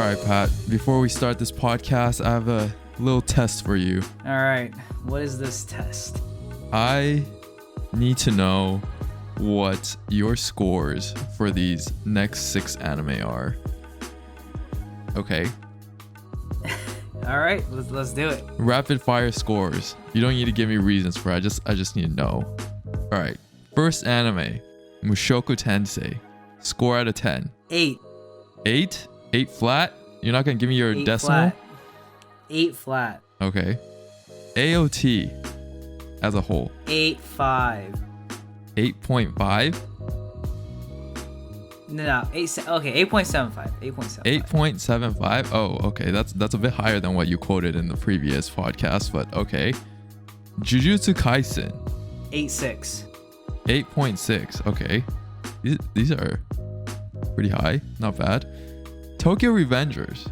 right, Pat. Before we start this podcast, I have a little test for you. All right. What is this test? I need to know what your scores for these next 6 anime are. Okay. All right. Let's do it. Rapid fire scores. You don't need to give me reasons for it. I just need to know. All right. First anime, Mushoku Tensei. Score out of 10. 8. 8? 8 flat? You're not going to give me your 8 decimal? flat. 8 flat. Okay. AOT as a whole. 8.5. 8.5? No. 8. Okay. 8.75. 8.75. 8.75? Oh, okay. That's a bit higher than what you quoted in the previous podcast, but okay. Jujutsu Kaisen. 8.6. 8.6. Okay. These are pretty high. Not bad. Tokyo Revengers.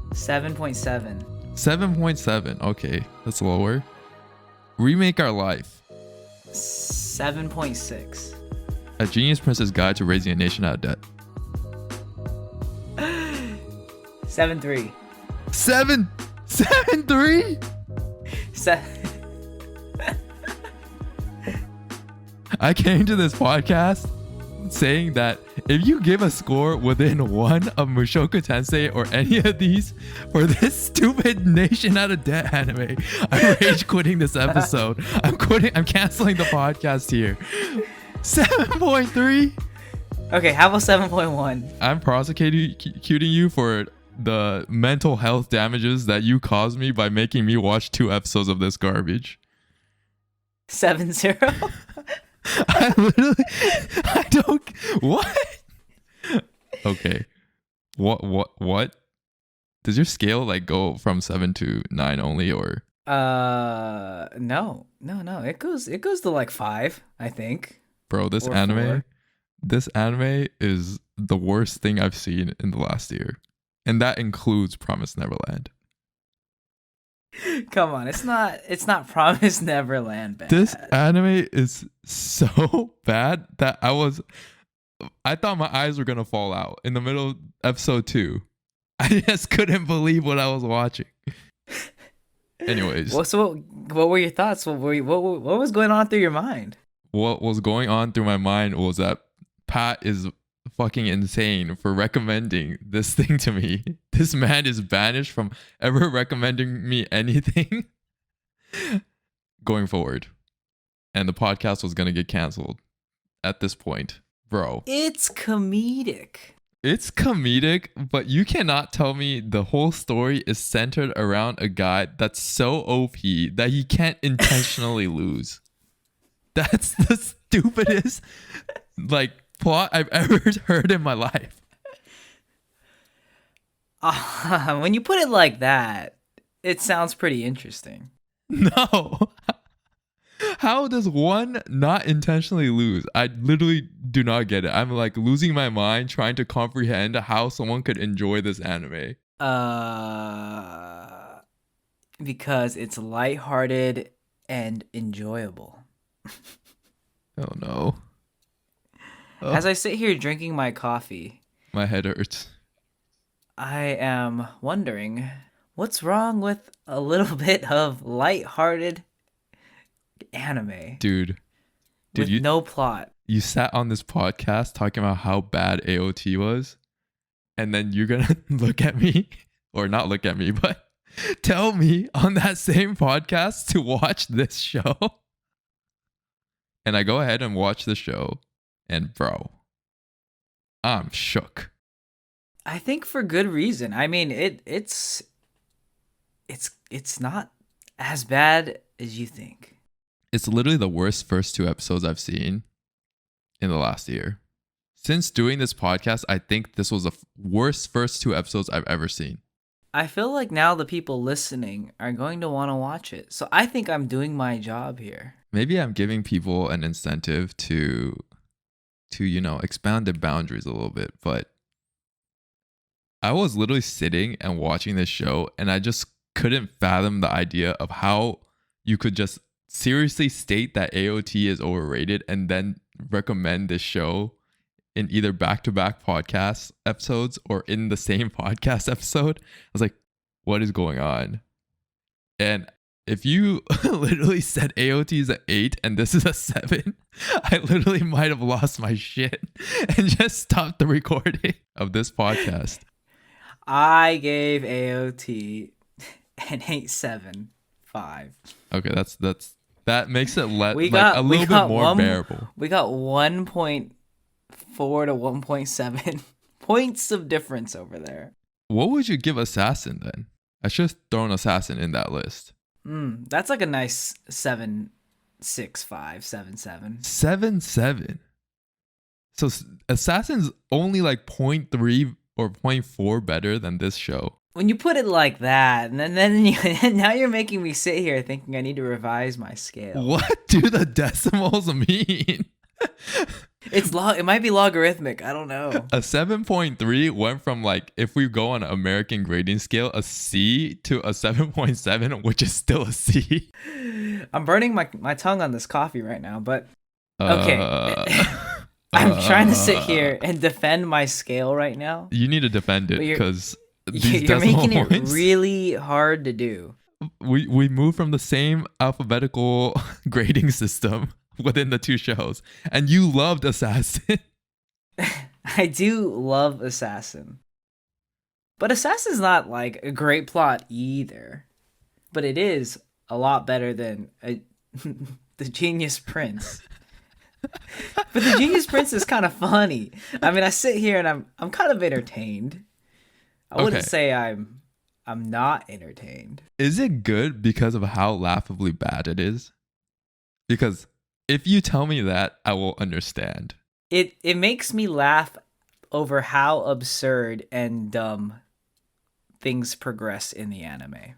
7.7. 7.7. Okay. That's lower. Remake Our Life. 7.6. A Genius Prince's Guide to Raising a Nation Out of Debt. 7.3. 7.3? 7. I came to this podcast saying that if you give a score within one of Mushoku Tensei or any of these for this stupid Nation Out of Debt anime, I'm rage quitting this episode. I'm canceling the podcast here. 7.3? Okay. How about 7.1? I'm prosecuting you for the mental health damages that you caused me by making me watch 2 episodes of this garbage. 7.0. I don't. What? Okay. What? Does your scale like go from 7 to 9 only, or? No. It goes to like 5, I think. Bro, this Or anime 4. is the worst thing I've seen in the last year. And that includes Promised Neverland. Come on, it's not Promised Neverland bad. This anime is so bad that I thought my eyes were gonna fall out in the middle of episode 2. I just couldn't believe what I was watching. Anyways, So what were your thoughts? What was going on through your mind? what was going on through my mind was that Pat is fucking insane for recommending this thing to me. This man is banished from ever recommending me anything going forward. And the podcast was going to get canceled at this point. Bro. It's comedic. It's comedic, but you cannot tell me the whole story is centered around a guy that's so OP that he can't intentionally lose. That's the stupidest plot I've ever heard in my life. When you put it like that, it sounds pretty interesting. No. How does one not intentionally lose? I literally do not get it. I'm like losing my mind trying to comprehend how someone could enjoy this anime. Because it's lighthearted and enjoyable. Oh no. Oh, As I sit here drinking my coffee, my head hurts. I am wondering what's wrong with a little bit of lighthearted anime. Dude, with no plot. You sat on this podcast talking about how bad AOT was, and then you're gonna look at me, or not look at me, but tell me on that same podcast to watch this show. And I go ahead and watch the show, and bro, I'm shook. I think for good reason. I mean, it's not as bad as you think. It's literally the worst first 2 episodes I've seen in the last year. Since doing this podcast, I think this was the worst first 2 episodes I've ever seen. I feel like now the people listening are going to want to watch it. So I think I'm doing my job here. Maybe I'm giving people an incentive to expand their boundaries a little bit, but I was literally sitting and watching this show and I just couldn't fathom the idea of how you could just seriously state that AOT is overrated and then recommend this show in either back-to-back podcast episodes or in the same podcast episode. I was like, what is going on? And if you literally said AOT is an 8 and this is a 7, I literally might have lost my shit and just stopped the recording of this podcast. I gave AOT an 8.75. Okay, that makes it a little bit more bearable. We got 1.4 to 1.7 points of difference over there. What would you give Assassin then? I should have thrown Assassin in that list. That's like a nice 7.65, 7.7. 7.7. So Assassin's only like 0.3 or 0.4 better than this show. When you put it like that, and then now you're making me sit here thinking I need to revise my scale. What do the decimals mean? It might be logarithmic. I don't know. A 7.3 went from, like, if we go on an American grading scale, a C to a 7.7, which is still a C. I'm burning my tongue on this coffee right now, but okay. I'm trying to sit here and defend my scale right now. You need to defend it because you're making it really hard to do. We moved from the same alphabetical grading system within the two shows, and you loved Assassin. I do love Assassin, but Assassin's not like a great plot either, but it is a lot better than the Genius Prince. But the Genius Prince is kind of funny. I mean, I sit here and I'm kind of entertained. I wouldn't say I'm not entertained. Is it good because of how laughably bad it is? Because if you tell me that, I will understand. It makes me laugh over how absurd and dumb things progress in the anime.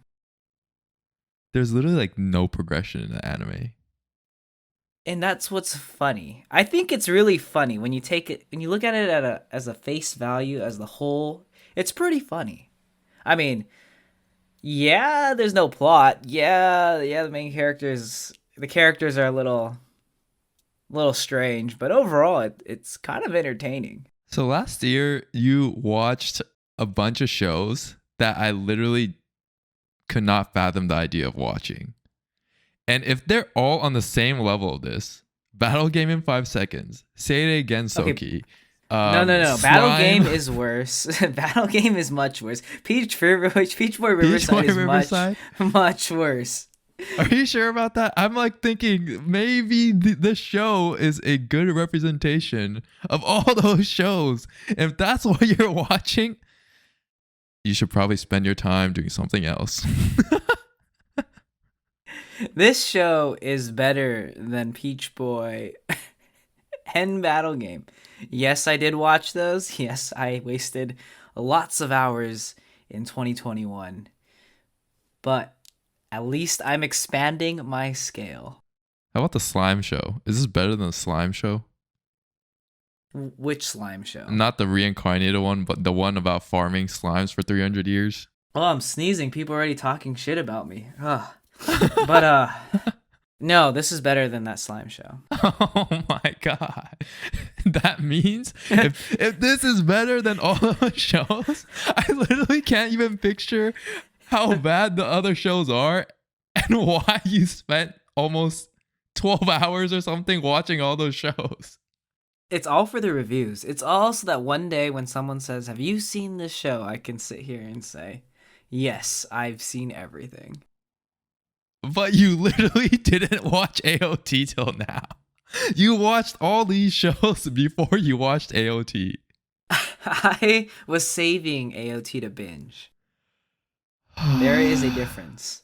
There's literally like no progression in the anime. And that's what's funny. I think it's really funny when you look at it as a face value, as the whole. It's pretty funny. I mean, yeah, there's no plot. Yeah, the main characters, the characters are a little strange, but overall, it's kind of entertaining. So last year, you watched a bunch of shows that I literally could not fathom the idea of watching. And if they're all on the same level of this, Battle Game in 5 Seconds, Say It Again, Soki. Okay. No. Slime. Battle Game is worse. Battle Game is much worse. Peach Boy Riverside is much worse. Are you sure about that? I'm like thinking maybe the show is a good representation of all those shows. If that's what you're watching, you should probably spend your time doing something else. This show is better than Peach Boy and Battle Game. Yes, I did watch those. Yes, I wasted lots of hours in 2021. But at least I'm expanding my scale. How about the Slime Show? Is this better than the Slime Show? Which Slime Show? Not the reincarnated one, but the one about farming slimes for 300 years. Oh, I'm sneezing. People are already talking shit about me. Ugh. But no, this is better than that Slime Show. Oh my god. That means if this is better than all the shows, I literally can't even picture how bad the other shows are and why you spent almost 12 hours or something watching all those shows. It's all for the reviews. It's all so that one day when someone says, "Have you seen this show?" I can sit here and say, "Yes, I've seen everything." But you literally didn't watch AOT till now. You watched all these shows before you watched AOT. I was saving AOT to binge. There is a difference.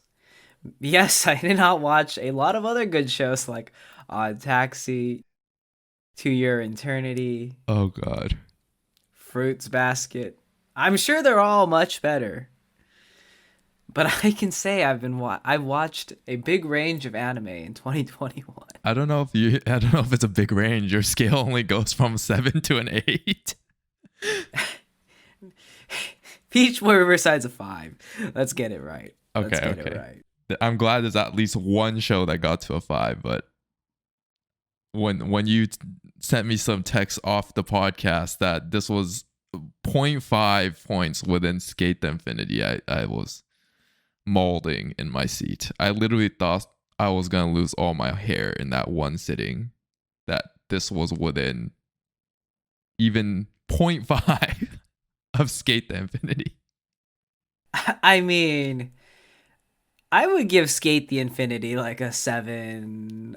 Yes, I did not watch a lot of other good shows like Odd Taxi, To Your Eternity. Oh god. Fruits Basket. I'm sure they're all much better. But I can say I've watched a big range of anime in 2021. I don't know if it's a big range. Your scale only goes from 7 to an 8. Peach Boy Riverside's a 5. Let's get it right. Okay. I'm glad there's at least one show that got to a 5, but when you sent me some text off the podcast that this was zero point 0.5 points within Skate the Infinity, I was molding in my seat. I literally thought I was gonna lose all my hair in that one sitting. That this was within even 0.5 of Skate the Infinity. I mean, I would give Skate the Infinity like a 7,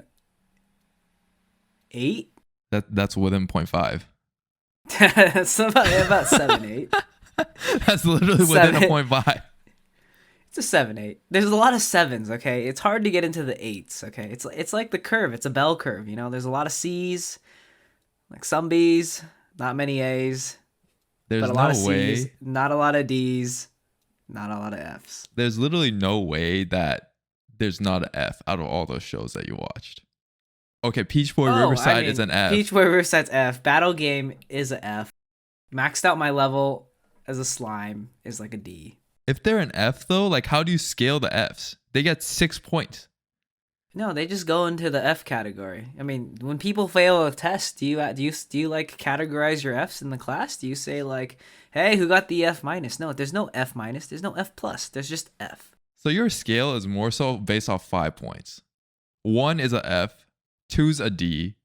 8. That's within 0.5. That's about 7, 8. That's literally within a 0.5. It's a 7, 8. There's a lot of 7s, okay? It's hard to get into the 8s, okay? It's like the curve. It's a bell curve, you know? There's a lot of C's, like some B's, not many A's. There's but a lot no of way. C's, not a lot of D's, not a lot of F's. There's literally no way that there's not an F out of all those shows that you watched. Okay, Peach Boy Riverside is an F. Peach Boy Riverside's F. Battle Game is a F. Maxed out my level as a slime is like a D. If they're an F though, like how do you scale the Fs? They get 6 points. No, they just go into the F category. I mean, when people fail a test, do you like categorize your Fs in the class? Do you say like, hey, who got the F minus? No, there's no F minus. There's no F plus. There's just F. So your scale is more so based off 5 points. 1 is a F, 2's a D,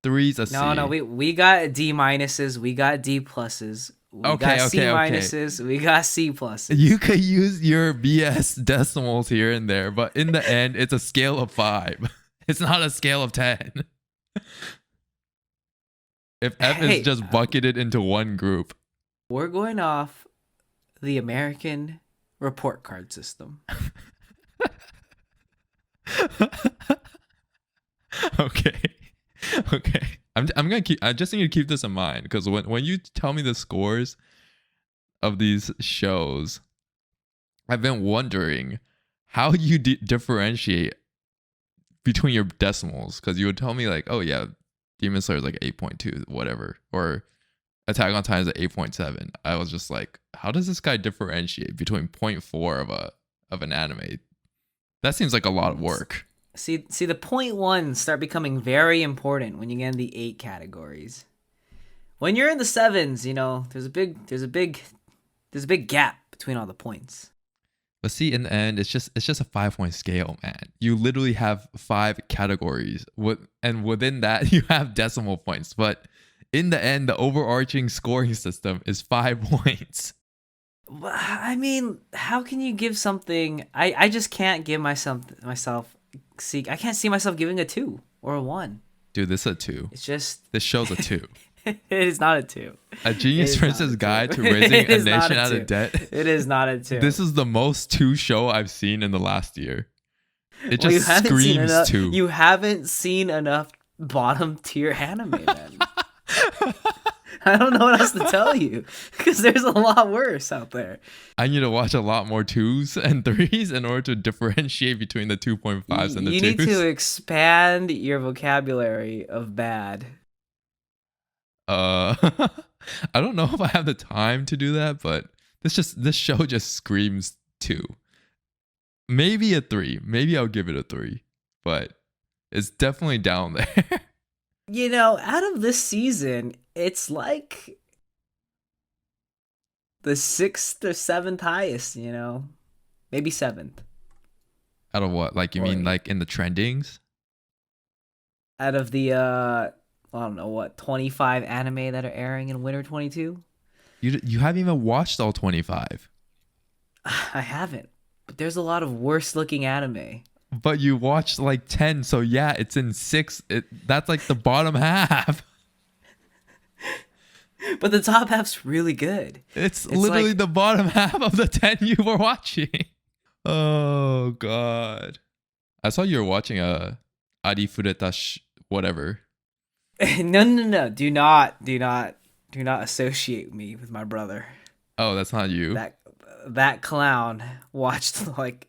3's a C. No, we got D minuses. We got D pluses. We got C minuses. We got C pluses. You could use your BS decimals here and there, but in the end, it's a scale of 5. It's not a scale of 10. If F is just bucketed into one group. We're going off the American report card system. Okay. I just need to keep this in mind because when you tell me the scores of these shows, I've been wondering how you differentiate between your decimals, because you would tell me like, oh yeah, Demon Slayer is like 8.2 whatever, or Attack on Titan is at 8.7. I was just like, how does this guy differentiate between 0.4 of an anime? That seems like a lot of work. See, the 0.1s start becoming very important when you get in the 8 categories. When you're in the 7s, you know, there's a big gap between all the points. But see, in the end, it's just a 5-point scale, man. You literally have 5 categories, and within that, you have decimal points. But in the end, the overarching scoring system is 5 points. I mean, how can you give something? I just can't give myself. See, I can't see myself giving a 2 or a 1. Dude, this is a 2. It's just this show's a 2. It is not a 2. A Genius Prince's Guide to Raising a Nation Out of Debt. It is not a 2. This is the most 2 show I've seen in the last year. It just screams 2. You haven't seen enough bottom tier anime, man. I don't know what else to tell you because there's a lot worse out there. I need to watch a lot more 2s and 3s in order to differentiate between the 2.5s and the 2s. You need to expand your vocabulary of bad. I don't know if I have the time to do that, but this show just screams 2. Maybe a 3. Maybe I'll give it a 3, but it's definitely down there. You know, out of this season, it's like the 6th or 7th highest, you know? Maybe 7th. Out of what? Like, you mean like in the trendings? Out of the, I don't know, what, 25 anime that are airing in Winter 22? You haven't even watched all 25. I haven't. But there's a lot of worse looking anime. But you watched like 10, so yeah, it's in 6. That's like the bottom half. But the top half's really good. It's literally like the bottom half of the 10 you were watching. Oh, God. I saw you were watching a Ari Fureta whatever. No. Do not associate me with my brother. Oh, that's not you. That clown watched like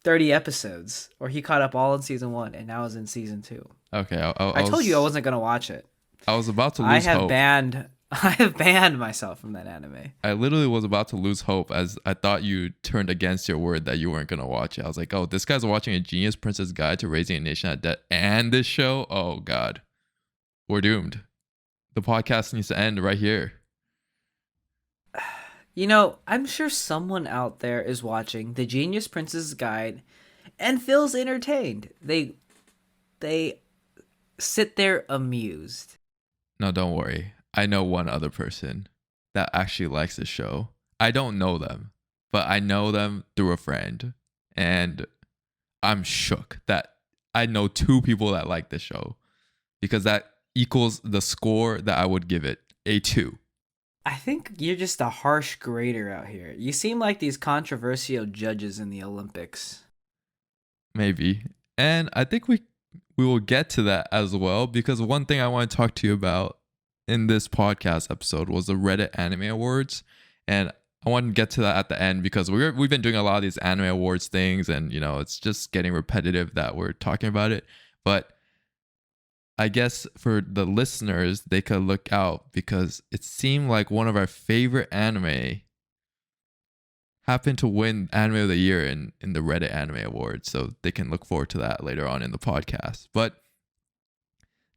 30 episodes, or he caught up all in season 1 and now is in season 2. Okay, I told you I wasn't gonna watch it. I was about to lose hope. I have banned myself from that anime. I literally was about to lose hope as I thought you turned against your word that you weren't going to watch it. I was like, oh, this guy's watching A Genius Prince's Guide to Raising a Nation at Debt and this show? Oh, God. We're doomed. The podcast needs to end right here. You know, I'm sure someone out there is watching The Genius Prince's Guide and feels entertained. They sit there amused. No, don't worry. I know one other person that actually likes the show. I don't know them, but I know them through a friend. And I'm shook that I know two people that like this show because that equals the score that I would give it, a 2. I think you're just a harsh grader out here. You seem like these controversial judges in the Olympics. Maybe. And I think we will get to that as well because one thing I want to talk to you about in this podcast episode was the Reddit Anime Awards, and I want to get to that at the end because we've been doing a lot of these anime awards things, and you know it's just getting repetitive that we're talking about it. But I guess for the listeners, they could look out because it seemed like one of our favorite anime happened to win Anime of the Year in the Reddit Anime Awards. So they can look forward to that later on in the podcast. But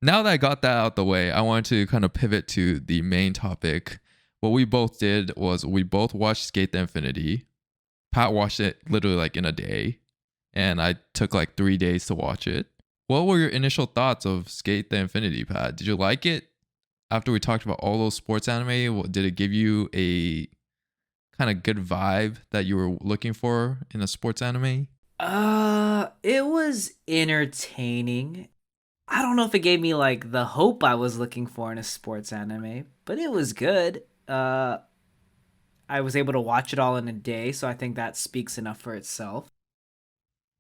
now that I got that out the way, I wanted to kind of pivot to the main topic. What we both did was we both watched SK8 The Infinity. Pat watched it literally like in a day, and I took like 3 days to watch it. What were your initial thoughts of SK8 The Infinity, Pat? Did you like it after we talked about all those sports anime? Did it give you a kind of good vibe that you were looking for in a sports anime? It was entertaining. I don't know if it gave me like the hope I was looking for in a sports anime, but it was good. I was able to watch it all in a day, so I think that speaks enough for itself.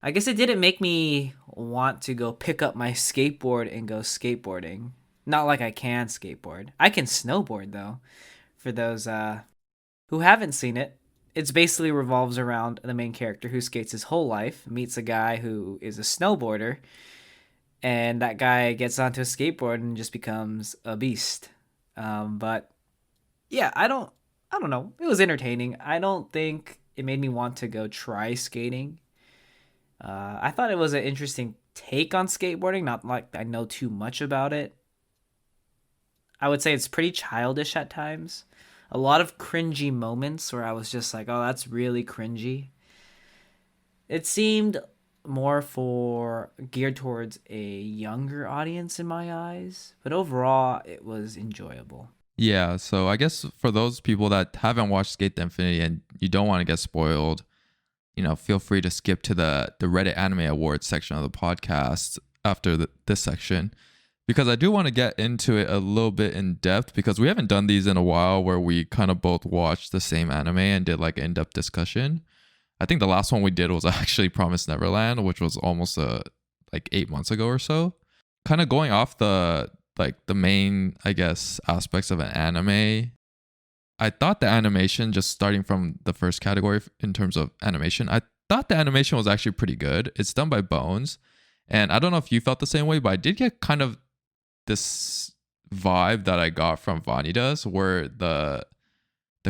I guess it didn't make me want to go pick up my skateboard and go skateboarding. Not like I can skateboard. I can snowboard though. For those who haven't seen it, it's basically revolves around the main character who skates his whole life, meets a guy who is a snowboarder, and that guy gets onto a skateboard and just becomes a beast. But yeah, I don't know. It was entertaining. I don't think it made me want to go try skating. I thought it was an interesting take on skateboarding. Not like I know too much about it. I would say it's pretty childish at times. A lot of cringy moments where I was just like, oh, that's really cringy. It seemed more for geared towards a younger audience in my eyes, but overall it was enjoyable. Yeah, so I guess for those people that haven't watched SK8 The Infinity and you don't want to get spoiled, you know, feel free to skip to the Reddit Anime Awards section of the podcast after this section, because I do want to get into it a little bit in depth because we haven't done these in a while where we kind of both watched the same anime and did like an in-depth discussion. I think the last one we did was actually Promised Neverland, which was almost like 8 months ago or so. Kind of going off the main, I guess, aspects of an anime. I thought the animation, just starting from the first category in terms of animation, I thought the animation was actually pretty good. It's done by Bones. And I don't know if you felt the same way, but I did get kind of this vibe that I got from Vanitas, where the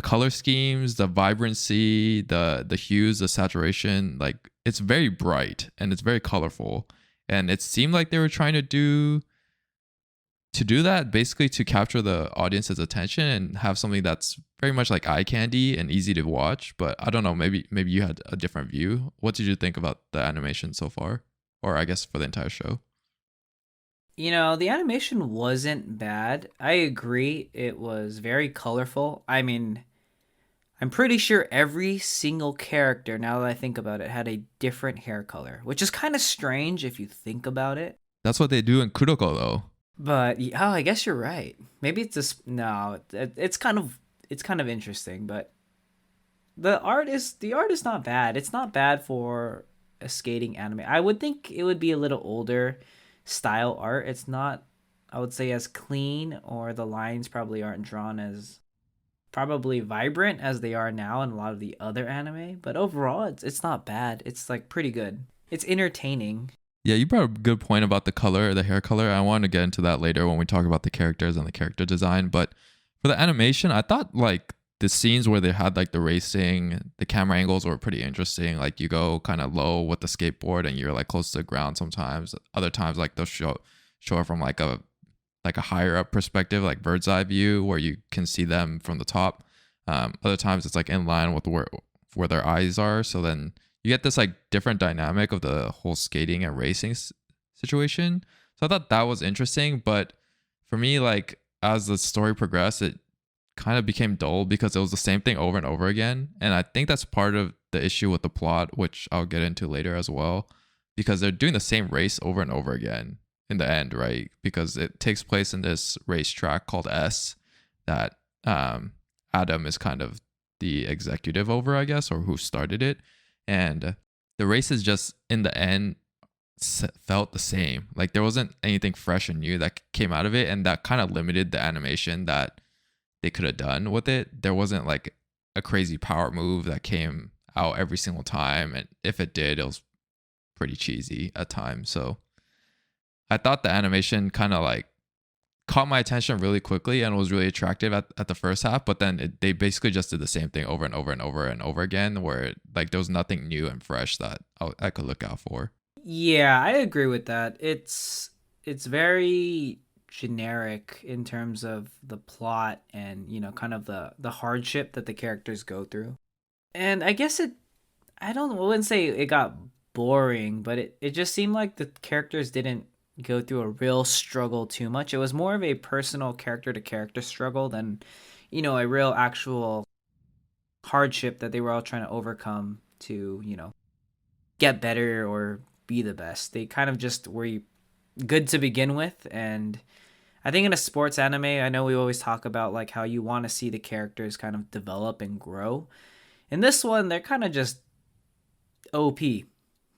color schemes, the vibrancy, the hues, the saturation, like it's very bright and it's very colorful. And it seemed like they were trying to do that basically to capture the audience's attention and have something that's very much like eye candy and easy to watch. But I don't know, maybe you had a different view. What did you think about the animation so far? Or I guess for the entire show? You know, the animation wasn't bad. I agree. It was very colorful. I mean, I'm pretty sure every single character, now that I think about it, had a different hair color, which is kind of strange if you think about it. That's what they do in Kuroko though. But oh, I guess you're right. Maybe it's just no. It's kind of interesting, but the art is not bad. It's not bad for a skating anime. I would think it would be a little older style art. It's not, I would say, as clean, or the lines probably aren't drawn as probably vibrant as they are now in a lot of the other anime. But overall, it's not bad. It's like pretty good. It's entertaining. Yeah, you brought up a good point about the color, the hair color. I want to get into that later when we talk about the characters and the character design. But For the animation, I thought like the scenes where they had like the racing, the camera angles were pretty interesting. Like you go kind of low with the skateboard and you're like close to the ground sometimes. Other times like they'll show it from like a higher up perspective, like bird's eye view where you can see them from the top. Other times it's like in line with where their eyes are. So then you get this like different dynamic of the whole skating and racing situation. So I thought that was interesting, but for me, like as the story progressed, it kind of became dull because it was the same thing over and over again. And I think that's part of the issue with the plot, which I'll get into later as well, because they're doing the same race over and over again in the end, right? Because it takes place in this racetrack called S that Adam is kind of the executive over, I guess, or who started it. And the races just in the end felt the same. Like there wasn't anything fresh and new that came out of it, and that kind of limited the animation that they could have done with it. There wasn't like a crazy power move that came out every single time, and if it did, it was pretty cheesy at times. So I thought the animation kind of like caught my attention really quickly and was really attractive at the first half, but then they basically just did the same thing over and over and over and over again, where like there was nothing new and fresh that I could look out for. Yeah, I agree with that. It's very generic in terms of the plot and, kind of the hardship that the characters go through. And I guess I wouldn't say it got boring, but it just seemed like the characters didn't go through a real struggle too much. It was more of a personal character to character struggle than, a real actual hardship that they were all trying to overcome to, get better or be the best. They kind of just were good to begin with. And I think in a sports anime, I know we always talk about like how you want to see the characters kind of develop and grow. In this one, they're kind of just OP.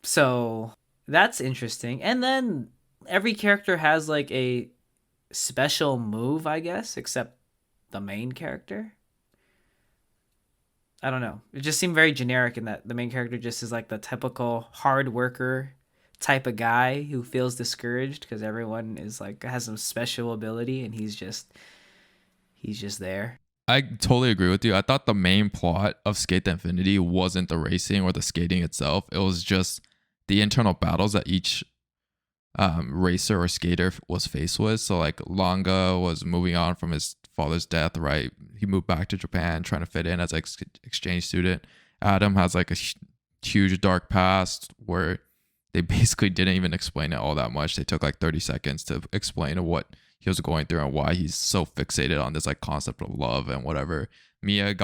So that's interesting. And then every character has like a special move, I guess, except the main character. I don't know. It just seemed very generic in that the main character just is like the typical hard worker type of guy who feels discouraged because everyone is like has some special ability and he's just there. I totally agree with you. I thought the main plot of Skate the Infinity wasn't the racing or the skating itself. It was just the internal battles that each racer or skater was faced with. So like Longa was moving on from his father's death, right? He moved back to Japan trying to fit in as an exchange student. Adam has like a huge dark past where they basically didn't even explain it all that much. They took like 30 seconds to explain what he was going through and why he's so fixated on this like concept of love and whatever. Mia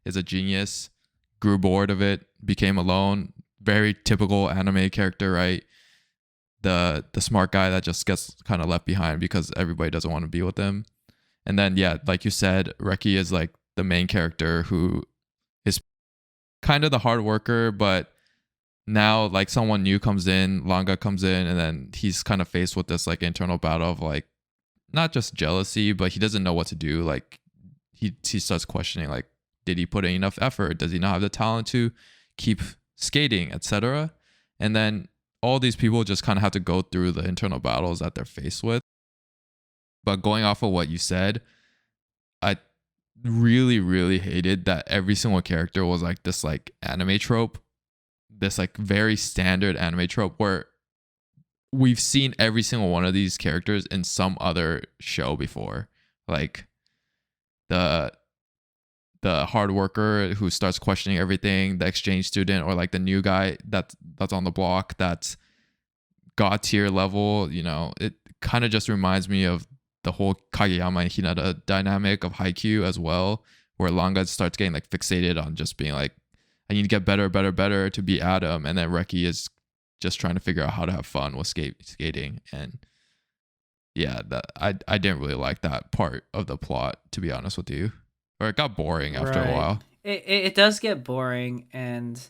is a genius, grew bored of it, became alone. Very typical anime character, right? The smart guy that just gets kind of left behind because everybody doesn't want to be with him. And then yeah, like you said, Reki is like the main character who is kind of the hard worker, but now like someone new comes in, Langa comes in, and then he's kind of faced with this like internal battle of like not just jealousy, but he doesn't know what to do. Like he starts questioning like, did he put in enough effort? Does he not have the talent to keep skating, etc.? And then all these people just kind of have to go through the internal battles that they're faced with. But going off of what you said, I really, really hated that every single character was like this like anime trope, this like very standard anime trope where we've seen every single one of these characters in some other show before. Like the hard worker who starts questioning everything, the exchange student, or like the new guy that's on the block that's god tier level. It kind of just reminds me of the whole Kageyama and Hinata dynamic of Haikyuu as well, where Langa starts getting like fixated on just being like, I need to get better, better, better to be Adam, and then Reki is just trying to figure out how to have fun with skating. And yeah, that I didn't really like that part of the plot, to be honest with you, or it got boring after a while. It does get boring, and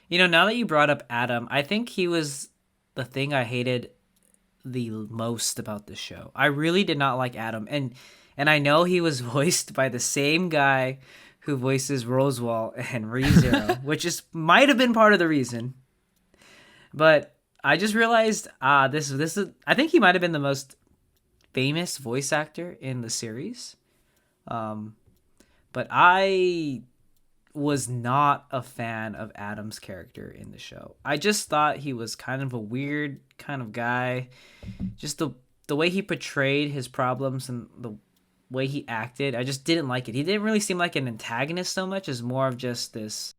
now that you brought up Adam, I think he was the thing I hated the most about the show. I really did not like Adam, and I know he was voiced by the same guy who voices Rosewall and ReZero, which might have been part of the reason. But I just realized this is I think he might have been the most famous voice actor in the series. Um, but I was not a fan of Adam's character in the show. I just thought he was kind of a weird kind of guy. Just the way he portrayed his problems and the way he acted, I just didn't like it. He didn't really seem like an antagonist so much as more of just this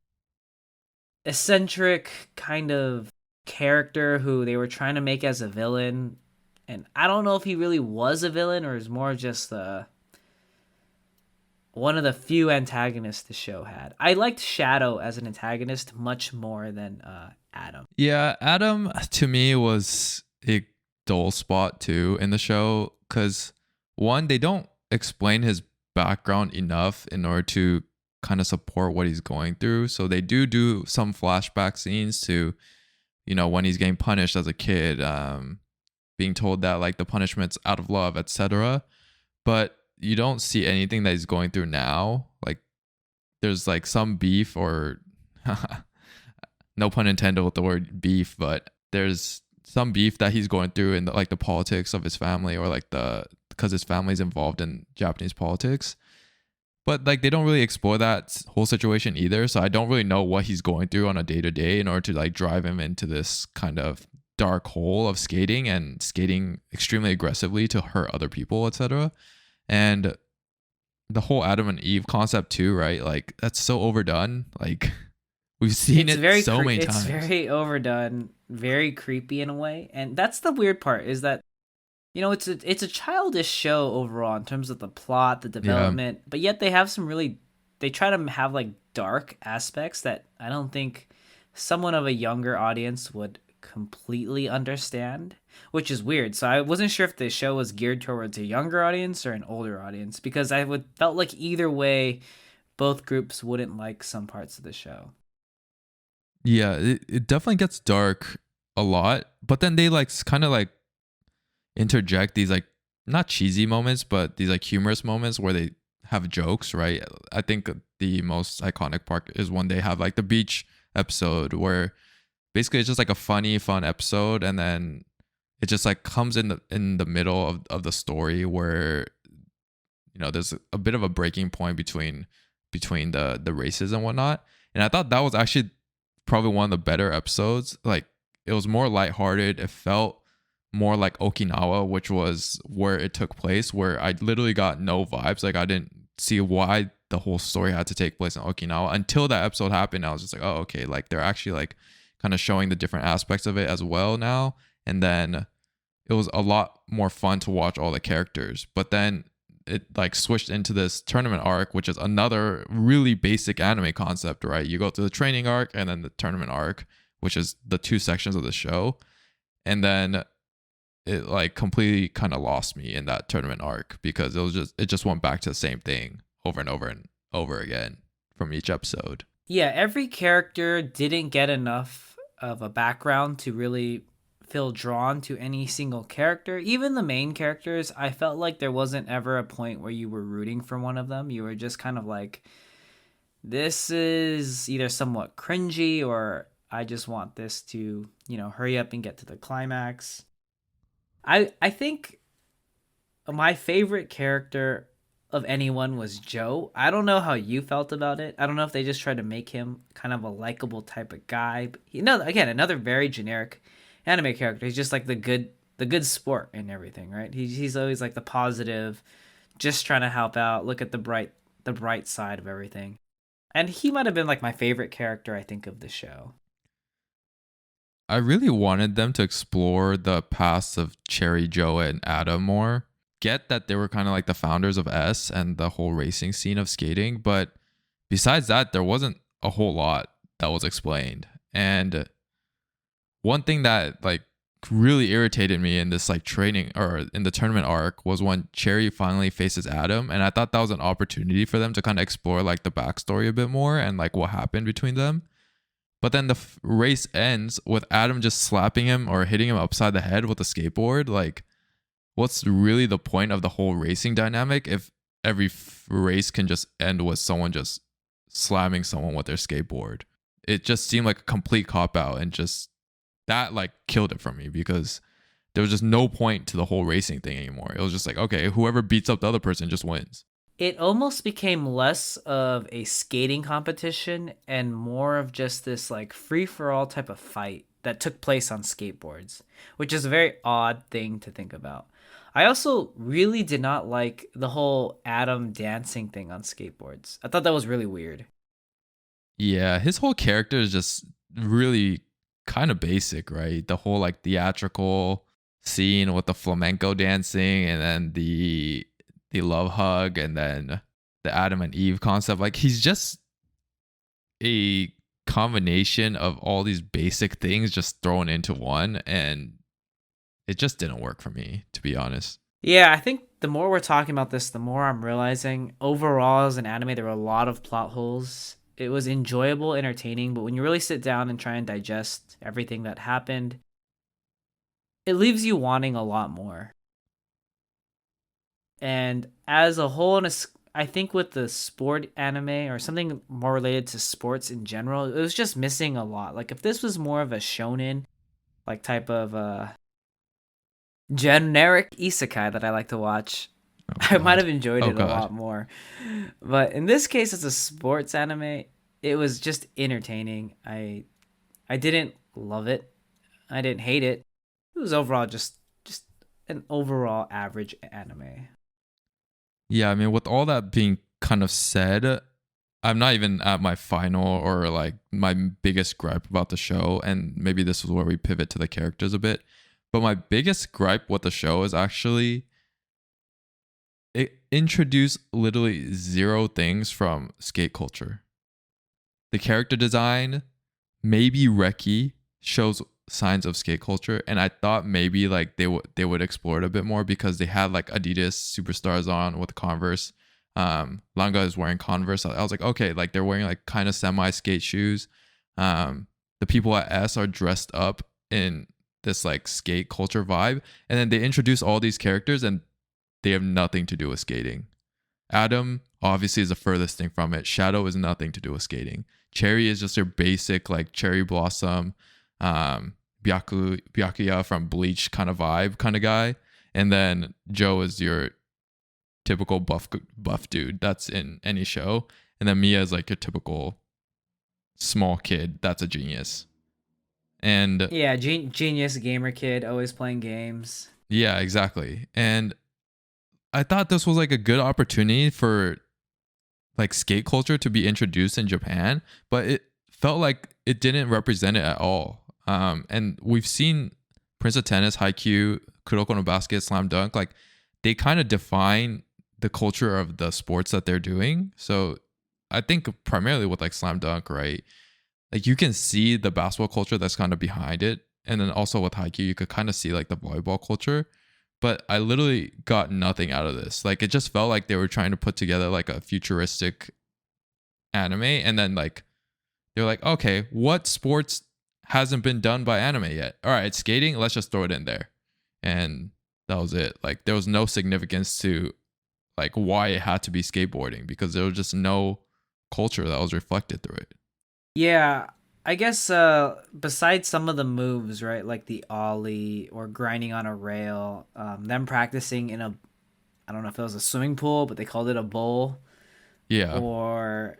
eccentric kind of character who they were trying to make as a villain. And I don't know if he really was a villain or is more just one of the few antagonists the show had. I liked Shadow as an antagonist much more than Adam. Yeah, Adam to me was a dull spot too in the show because one, they don't explain his background enough in order to kind of support what he's going through. So they do some flashback scenes to, when he's getting punished as a kid, being told that like the punishment's out of love, etc. But you don't see anything that he's going through now. Like there's like some beef or no pun intended with the word beef, but there's some beef that he's going through in like the politics of his family or like because his family's involved in Japanese politics. But like they don't really explore that whole situation either. So I don't really know what he's going through on a day to day in order to like drive him into this kind of dark hole of skating and skating extremely aggressively to hurt other people, etc. And the whole Adam and Eve concept too, right? Like that's so overdone. Like we've seen it so many times. It's very overdone, very creepy in a way. And that's the weird part is that it's a childish show overall in terms of the plot, the development, but yet they try to have like dark aspects that I don't think someone of a younger audience would completely understand, which is weird. So I wasn't sure if the show was geared towards a younger audience or an older audience because felt like either way, both groups wouldn't like some parts of the show. Yeah, it definitely gets dark a lot, but then they like kind of like interject these like not cheesy moments but these like humorous moments where they have jokes, right? I think the most iconic part is when they have like the beach episode where basically it's just like a fun episode and then it just like comes in the middle of the story where there's a bit of a breaking point between the races and whatnot. And I thought that was actually probably one of the better episodes. Like it was more lighthearted. It felt more like Okinawa, which was where it took place, where I literally got no vibes. Like I didn't see why the whole story had to take place in Okinawa until that episode happened. I was just like, oh, okay, like they're actually like kind of showing the different aspects of it as well now. And then it was a lot more fun to watch all the characters. But then it like switched into this tournament arc, which is another really basic anime concept, right? You go to the training arc and then the tournament arc, which is the two sections of the show. And then it like completely kind of lost me in that tournament arc because it just went back to the same thing over and over again from each episode. Yeah, every character didn't get enough of a background to really feel drawn to any single character. Even the main characters, I felt like there wasn't ever a point where you were rooting for one of them. You were just kind of like, this is either somewhat cringy or I just want this to, hurry up and get to the climax. I think my favorite character of anyone was Joe. I don't know how you felt about it. I don't know if they just tried to make him kind of a likable type of guy. But again, another very generic anime character. He's just like the good sport and everything, right? He's always like the positive, just trying to help out, look at the bright side of everything. And he might have been like my favorite character, I think, of the show. I really wanted them to explore the past of Cherry, Joe, and Adam more. Get that they were kind of like the founders of S and the whole racing scene of skating, but besides that, there wasn't a whole lot that was explained. And one thing that like really irritated me in this like training or in the tournament arc was when Cherry finally faces Adam, and I thought that was an opportunity for them to kind of explore like the backstory a bit more and like what happened between them. But then the race ends with Adam just slapping him or hitting him upside the head with a skateboard. Like, what's really the point of the whole racing dynamic if every race can just end with someone just slamming someone with their skateboard? It just seemed like a complete cop-out, and just that like killed it for me because there was just no point to the whole racing thing anymore. It was just like, okay, whoever beats up the other person just wins. It almost became less of a skating competition and more of just this like free for all type of fight that took place on skateboards, which is a very odd thing to think about. I also really did not like the whole Adam dancing thing on skateboards. I thought that was really weird. Yeah, his whole character is just really kind of basic, right? The whole like theatrical scene with the flamenco dancing and then the love hug and then the Adam and Eve concept. Like he's just a combination of all these basic things just thrown into one, and it just didn't work for me, to be honest. Yeah, I think the more we're talking about this, the more I'm realizing overall as an anime, there were a lot of plot holes. It was enjoyable, entertaining, but when you really sit down and try and digest everything that happened, it leaves you wanting a lot more. And as a whole, I think with the sport anime or something more related to sports in general, it was just missing a lot. Like if this was more of a shonen, like type of generic isekai that I like to watch, Oh I might god. have enjoyed Oh it a god. lot more. But in this case, it's a sports anime. It was just entertaining. I didn't love it. I didn't hate it. It was overall just an overall average anime. Yeah, I mean, with all that being kind of said, I'm not even at my final or like my biggest gripe about the show. And maybe this is where we pivot to the characters a bit. But my biggest gripe with the show is actually it introduced literally zero things from skate culture. The character design, maybe Reki shows signs of skate culture, and I thought maybe like they would explore it a bit more because they had like Adidas superstars on with Converse. Langa is wearing Converse. I was like, okay, like they're wearing like kind of semi skate shoes. The people at S are dressed up in this like skate culture vibe, and then they introduce all these characters, and they have nothing to do with skating. Adam obviously is the furthest thing from it. Shadow is nothing to do with skating. Cherry is just your basic like cherry blossom, Byakuya from Bleach kind of vibe kind of guy, and then Joe is your typical buff dude that's in any show, and then Mia is like your typical small kid that's a genius. And Yeah, genius gamer kid, always playing games. yeah, exactly. And I thought this was like a good opportunity for like skate culture to be introduced in Japan, but it felt like it didn't represent it at all. And we've seen Prince of Tennis, Haikyuu, Kuroko no Basket, Slam Dunk, like they kind of define the culture of the sports that they're doing. So I think primarily with like Slam Dunk, right? Like you can see the basketball culture that's kind of behind it. And then also with Haikyuu, you could kind of see like the volleyball culture. But I literally got nothing out of this. Like it just felt like they were trying to put together like a futuristic anime, and then like they're like, okay, what sports hasn't been done by anime yet? All right, skating, let's just throw it in there. And that was it. Like there was no significance to like why it had to be skateboarding because there was just no culture that was reflected through it. Yeah, I guess besides some of the moves, right, like the ollie or grinding on a rail, them practicing in a, I don't know if it was a swimming pool, but they called it a bowl, Yeah. or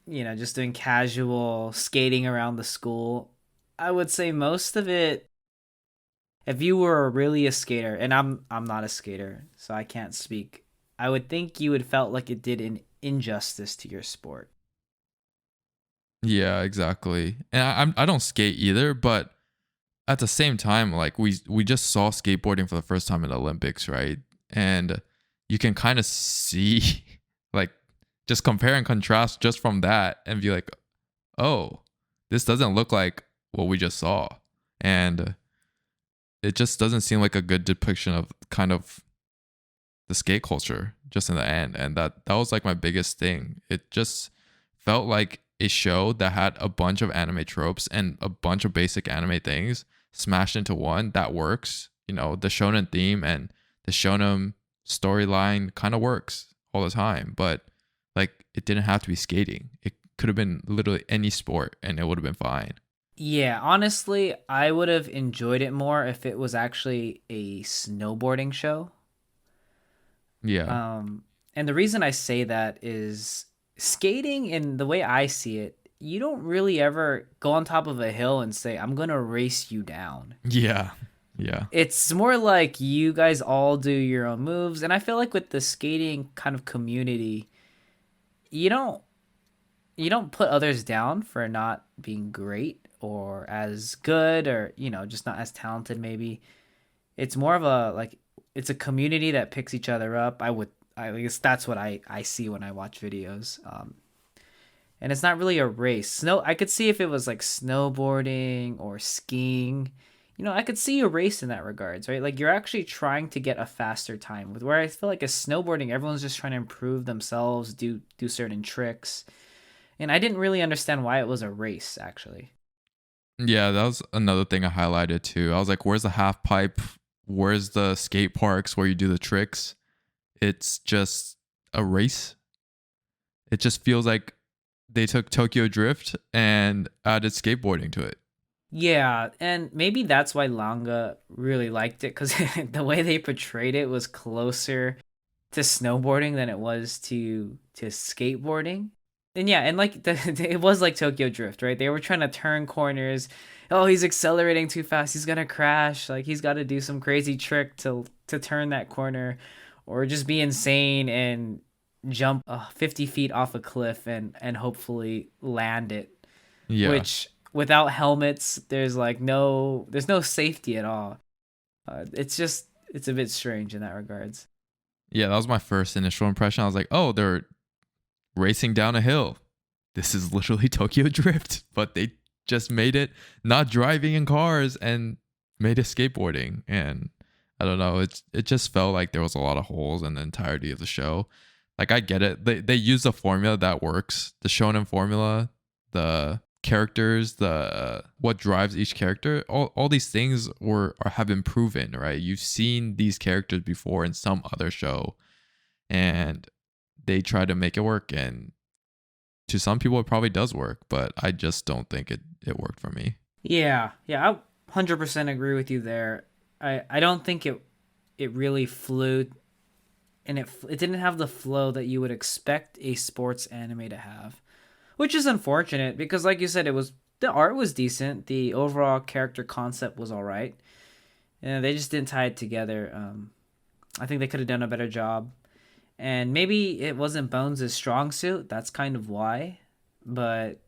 just doing casual skating around the school. I would say most of it, if you were really a skater, and I'm not a skater, so I can't speak. I would think you would felt like it did an injustice to your sport. Yeah, exactly. And I don't skate either, but at the same time, like we just saw skateboarding for the first time in the Olympics, right? And you can kind of see like just compare and contrast just from that and be like, oh, this doesn't look like what we just saw. And it just doesn't seem like a good depiction of kind of the skate culture just in the end. And that was like my biggest thing. It just felt like a show that had a bunch of anime tropes and a bunch of basic anime things smashed into one that works. You know, the shonen theme and the shonen storyline kind of works all the time, but like it didn't have to be skating. It could have been literally any sport and it would have been fine. Yeah, honestly, I would have enjoyed it more if it was actually a snowboarding show. Yeah. Um, And the reason I say that is skating, in the way I see it, you don't really ever go on top of a hill and say, I'm going to race you down. Yeah. Yeah. It's more like you guys all do your own moves. And I feel like with the skating kind of community, you don't you don't put others down for not being great or as good, or just not as talented maybe. It's more of a like, it's a community that picks each other up. I guess that's what I see when I watch videos. And it's not really a race. I could see if it was like snowboarding or skiing. I could see a race in that regards, right? Like you're actually trying to get a faster time. With where I feel like a snowboarding, everyone's just trying to improve themselves, do certain tricks. And I didn't really understand why it was a race actually. Yeah, that was another thing I highlighted too. I was like, where's the half pipe? Where's the skate parks where you do the tricks? It's just a race. It just feels like they took Tokyo Drift and added skateboarding to it. Yeah, and maybe that's why Langa really liked it, because the way they portrayed it was closer to snowboarding than it was to skateboarding. And yeah, and like it was like Tokyo Drift, right? They were trying to turn corners. Oh, he's accelerating too fast. He's gonna crash. Like he's got to do some crazy trick to turn that corner, or just be insane and jump 50 feet off a cliff and hopefully land it. Yeah. Which without helmets, there's no safety at all. It's a bit strange in that regards. Yeah, that was my first initial impression. I was like, oh, they're racing down a hill. This is literally Tokyo Drift, but they just made it not driving in cars and made it skateboarding. And I don't know, it just felt like there was a lot of holes in the entirety of the show. Like I get it. They use a formula that works, the shonen formula, the characters, the what drives each character. All these things have been proven, right? You've seen these characters before in some other show, and they try to make it work. And to some people, it probably does work, but I just don't think it worked for me. Yeah, I 100% agree with you there. I don't think it really flew, and it didn't have the flow that you would expect a sports anime to have, which is unfortunate because, like you said, the art was decent, the overall character concept was all right, and they just didn't tie it together. I think they could have done a better job, and maybe it wasn't Bones' strong suit. That's kind of why, but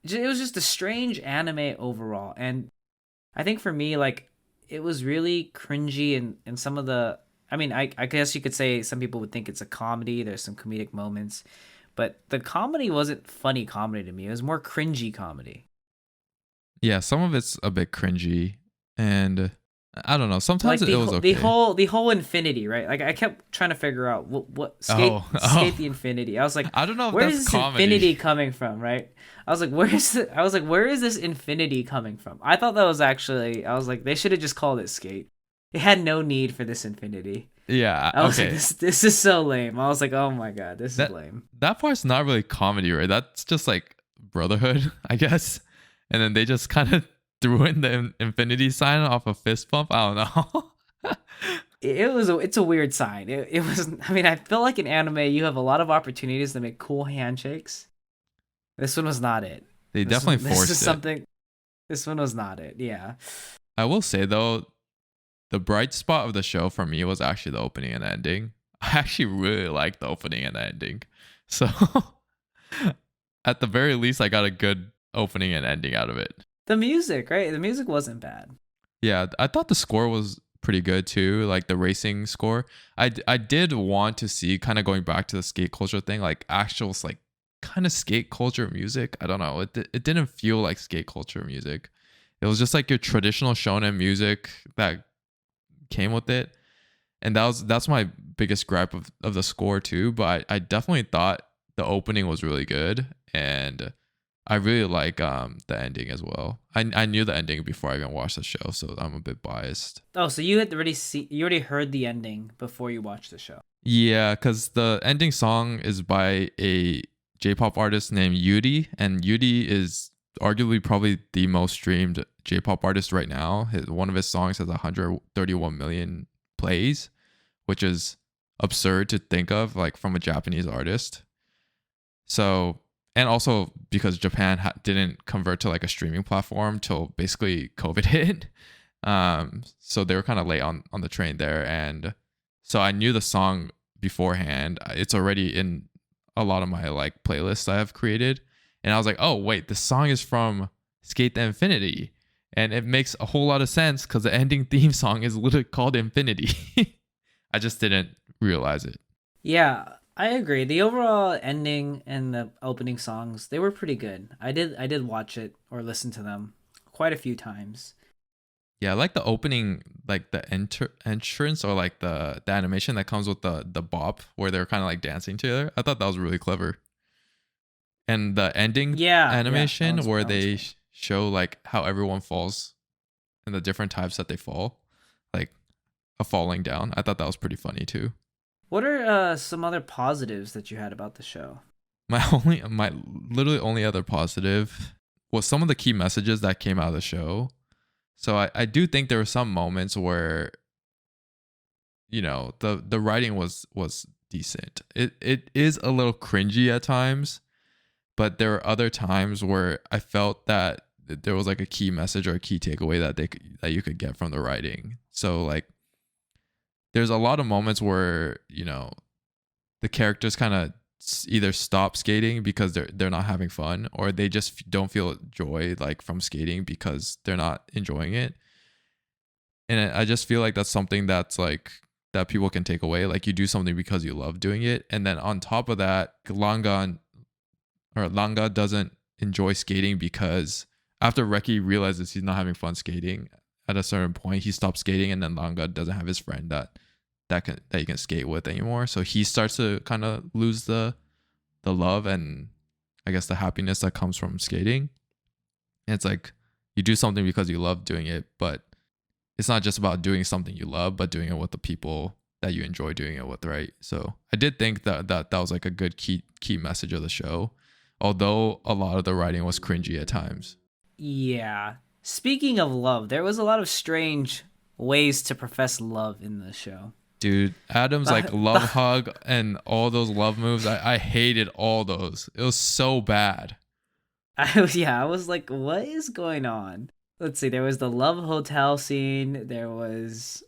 it was just a strange anime overall, and I think for me, like, it was really cringy and some of the. I mean, I guess you could say some people would think it's a comedy. There's some comedic moments, but the comedy wasn't funny comedy to me. It was more cringy comedy. Yeah, some of it's a bit cringy, and I don't know. Sometimes Like it was okay. the whole Infinity, right? Like I kept trying to figure out what skate the Infinity. I was like, I don't know if where that's is this comedy. Infinity coming from, right? I was like, where is this Infinity coming from? I thought that was actually. I was like, they should have just called it Skate. It had no need for this Infinity. Yeah, I was okay. like, this is so lame. I was like, oh my god, this is lame. That part's not really comedy, right? That's just like brotherhood, I guess. And then they just kind of threw in the infinity sign off a fist bump. I don't know. It's a weird sign. It was. I mean, I feel like in anime you have a lot of opportunities to make cool handshakes. This one was not it. They definitely forced it. Something. This one was not it. Yeah. I will say though, the bright spot of the show for me was actually the opening and ending. I actually really liked the opening and ending. So at the very least, I got a good opening and ending out of it. The music, right? The music wasn't bad. Yeah, I thought the score was pretty good too, like the racing score. I did want to see, kind of going back to the skate culture thing, like actual like kind of skate culture music. I don't know. It didn't feel like skate culture music. It was just like your traditional shonen music that came with it. And that's my biggest gripe of the score too. But I definitely thought the opening was really good, and I really like the ending as well. I knew the ending before I even watched the show, so I'm a bit biased. Oh, so you already heard the ending before you watched the show? Yeah, because the ending song is by a J-pop artist named Yuri, and Yuri is arguably probably the most streamed J-pop artist right now. One of his songs has 131 million plays, which is absurd to think of, like from a Japanese artist. So, and also because Japan didn't convert to like a streaming platform till basically COVID hit. So they were kind of late on the train there. And so I knew the song beforehand. It's already in a lot of my like playlists I have created. And I was like, oh, wait, the song is from SK8 The Infinity. And it makes a whole lot of sense because the ending theme song is literally called Infinity. I just didn't realize it. Yeah, I agree. The overall ending and the opening songs, they were pretty good. I did watch it or listen to them quite a few times. Yeah, I like the opening, like the entrance or like the animation that comes with the bop where they're kind of like dancing together. I thought that was really clever. And the ending Yeah, animation where that one's they cool. show like how everyone falls and the different types that they fall, like a falling down. I thought that was pretty funny too. What are some other positives that you had about the show? My literally only other positive was some of the key messages that came out of the show. So I do think there were some moments where, you know, the writing was decent. It is a little cringy at times, but there are other times where I felt that there was like a key message or a key takeaway that you could get from the writing. So like there's a lot of moments where, you know, the characters kind of either stop skating because they're not having fun, or they just don't feel joy like from skating because they're not enjoying it. And I just feel like that's something that's like that people can take away. Like you do something because you love doing it, and then on top of that, Langa doesn't enjoy skating because after Reki realizes he's not having fun skating, at a certain point he stops skating, and then Langa doesn't have his friend that he can skate with anymore. So he starts to kind of lose the love and I guess the happiness that comes from skating. And it's like you do something because you love doing it, but it's not just about doing something you love, but doing it with the people that you enjoy doing it with, right? So I did think that was like a good key message of the show, although a lot of the writing was cringy at times. Yeah. Speaking of love, there was a lot of strange ways to profess love in the show. Dude, Adam's like The, love the, hug and all those love moves, I hated all those. It was so bad. I was like, what is going on? Let's see. There was the love hotel scene. There was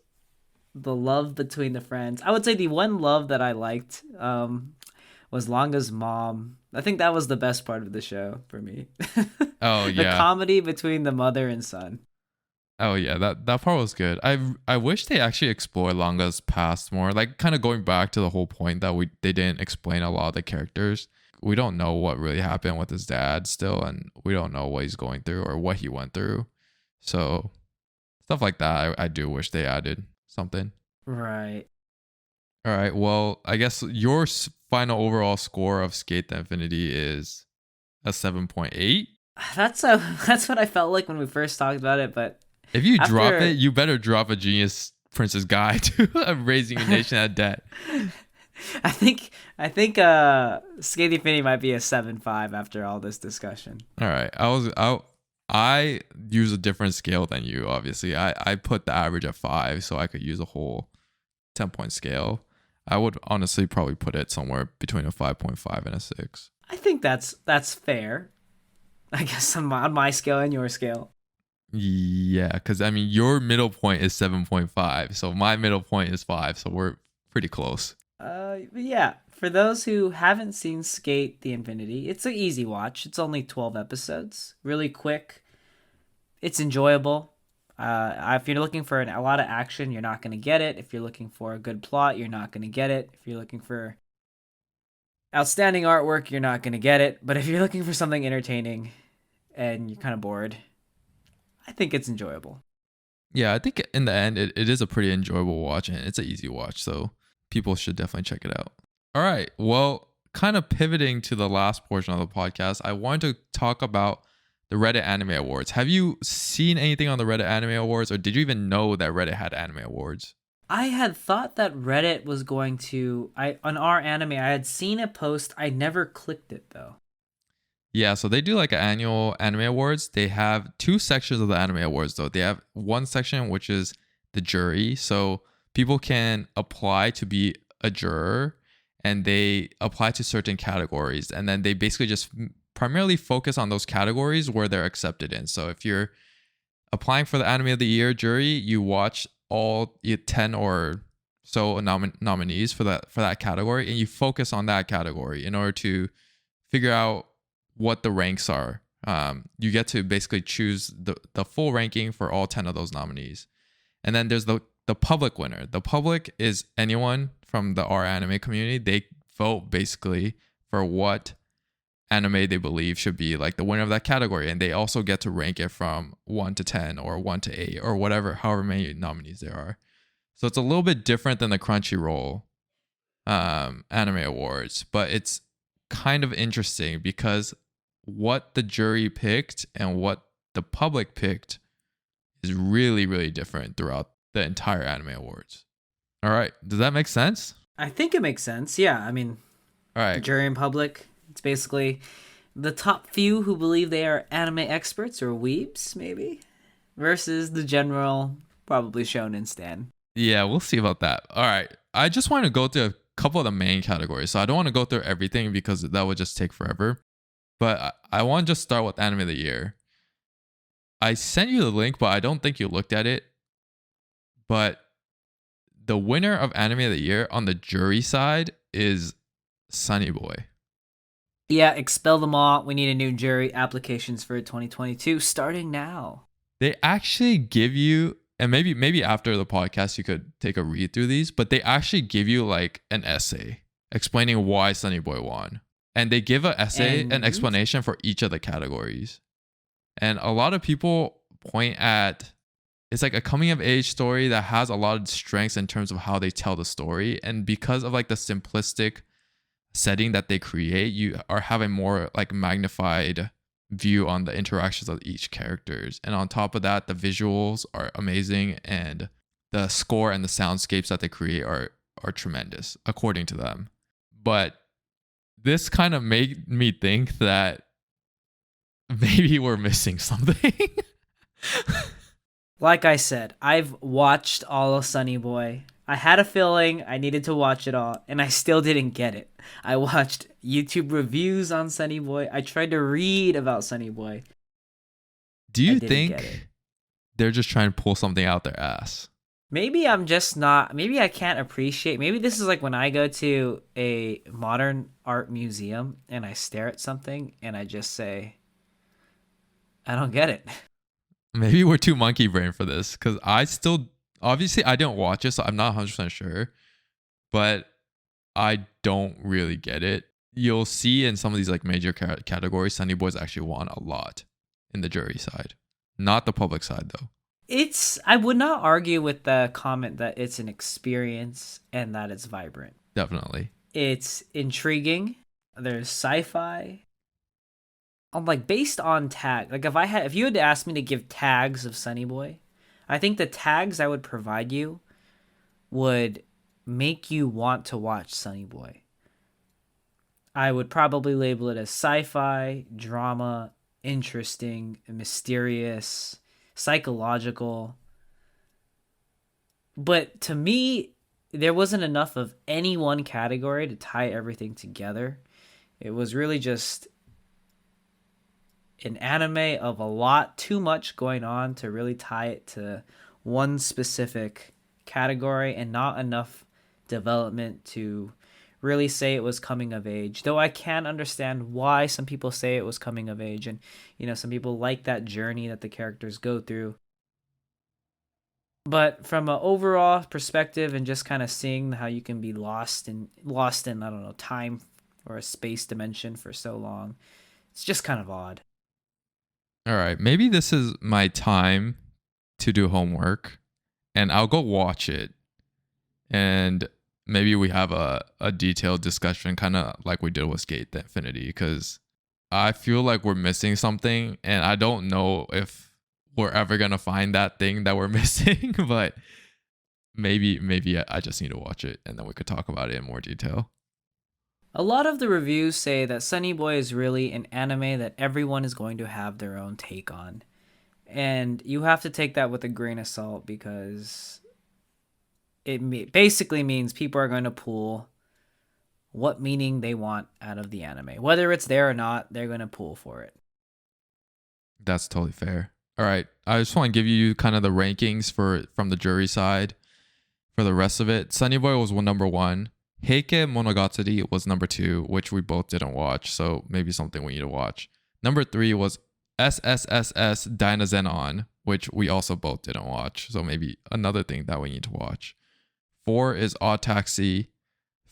the love between the friends. I would say the one love that I liked was Langa's mom. I think that was the best part of the show for me. Oh The yeah. comedy between the mother and son. Oh yeah, that part was good. I wish they actually explored Langa's past more. Like kind of going back to the whole point that they didn't explain a lot of the characters. We don't know what really happened with his dad still, and we don't know what he's going through or what he went through. So stuff like that, I do wish they added something. Right. All right. Well, I guess your final overall score of Skate the Infinity is a 7.8. That's what I felt like when we first talked about it, but If you drop it, after you better drop a Genius Prince's Guide to Raising a Nation at Debt. I think Skate the Infinity might be a 7.5 after all this discussion. All right. I use a different scale than you, obviously. I put the average at 5 so I could use a whole 10-point scale. I would honestly probably put it somewhere between a 5.5 and a 6. I think that's fair. I guess on my scale and your scale. Yeah, because I mean, your middle point is 7.5. So my middle point is 5. So we're pretty close. But yeah, for those who haven't seen Skate the Infinity, it's an easy watch. It's only 12 episodes, really quick. It's enjoyable. If you're looking for a lot of action, you're not going to get it. If you're looking for a good plot, you're not going to get it. If you're looking for outstanding artwork, you're not going to get it. But if you're looking for something entertaining and you're kind of bored, I think it's enjoyable. Yeah, I think in the end, it is a pretty enjoyable watch and it's an easy watch. So people should definitely check it out. All right. Well, kind of pivoting to the last portion of the podcast, I wanted to talk about the Reddit Anime Awards. Have you seen anything on the Reddit Anime Awards, or did you even know that Reddit had Anime Awards? I had thought that Reddit was going to on our anime. I had seen a post. I never clicked it though. Yeah, so they do like an annual anime awards. They have two sections of the anime awards though. They have one section which is the jury. So people can apply to be a juror and they apply to certain categories, and then they basically just primarily focus on those categories where they're accepted in. So if you're applying for the Anime of the Year jury, you watch all 10 or so nominees for that category, and you focus on that category in order to figure out what the ranks are. You get to basically choose the full ranking for all 10 of those nominees. And then there's the public winner. The public is anyone from the R anime community. They vote basically for what anime they believe should be like the winner of that category, and they also get to rank it from 1 to 10 or 1 to 8 or whatever, however many nominees there are. So it's a little bit different than the Crunchyroll anime awards, but it's kind of interesting because what the jury picked and what the public picked is really, really different throughout the entire anime awards. All right, does that make sense? I think it makes sense. Yeah, I mean, All right, jury and public, it's basically the top few who believe they are anime experts or weebs, maybe, versus the general, probably shonen stan. yeah, we'll see about that. All right, I just want to go through a couple of the main categories. So I don't want to go through everything because that would just take forever. But I want to just start with Anime of the Year. I sent you the link, but I don't think you looked at it. But the winner of Anime of the Year on the jury side is Sunny Boy. Yeah, expel them all. We need a new jury. Applications for 2022 starting now. They actually give you, and maybe after the podcast you could take a read through these, but they actually give you like an essay explaining why Sunny Boy won. And they give an essay, an explanation for each of the categories. And a lot of people point at, it's like a coming of age story that has a lot of strengths in terms of how they tell the story. And because of like the simplistic setting that they create, you are having more like magnified view on the interactions of each characters. And on top of that, the visuals are amazing, and the score and the soundscapes that they create are tremendous according to them. But this kind of made me think that maybe we're missing something. Like I said, I've watched all of Sunny Boy. I had a feeling I needed to watch it all, and I still didn't get it. I watched YouTube reviews on Sunny Boy. I tried to read about Sunny Boy. Do you think they're just trying to pull something out their ass? Maybe I'm just not. Maybe I can't appreciate. Maybe this is like when I go to a modern art museum and I stare at something and I just say, I don't get it. Maybe we're too monkey brain for this, because I still, obviously I didn't watch it, so I'm not 100% sure, but I don't really get it. You'll see in some of these like major categories, Sunny Boys actually won a lot in the jury side, not the public side though. I would not argue with the comment that it's an experience and that it's vibrant. Definitely. It's intriguing. There's sci-fi. I'm like, based on tag. Like if you had asked me to give tags of Sunny Boy, I think the tags I would provide you would make you want to watch Sunny Boy. I would probably label it as sci-fi, drama, interesting, mysterious, psychological. But to me, there wasn't enough of any one category to tie everything together. It was really just an anime of a lot too much going on to really tie it to one specific category, and not enough development to really say it was coming of age. Though I can understand why some people say it was coming of age, and some people like that journey that the characters go through. But from an overall perspective and just kind of seeing how you can be lost in I don't know, time or a space dimension for so long, it's just kind of odd. All right, maybe this is my time to do homework, and I'll go watch it, and maybe we have a detailed discussion, kind of like we did with SK8 The Infinity, because I feel like we're missing something, and I don't know if we're ever gonna find that thing that we're missing, but maybe I just need to watch it, and then we could talk about it in more detail. A lot of the reviews say that Sunny Boy is really an anime that everyone is going to have their own take on. And you have to take that with a grain of salt, because basically means people are going to pull what meaning they want out of the anime. Whether it's there or not, they're going to pull for it. That's totally fair. All right. I just want to give you kind of the rankings from the jury side for the rest of it. Sunny Boy was number 1. Heike Monogatari was number 2, which we both didn't watch, so maybe something we need to watch. Number 3 was SSSS Dynazenon, which we also both didn't watch, so maybe another thing that we need to watch. 4 is Odd Taxi.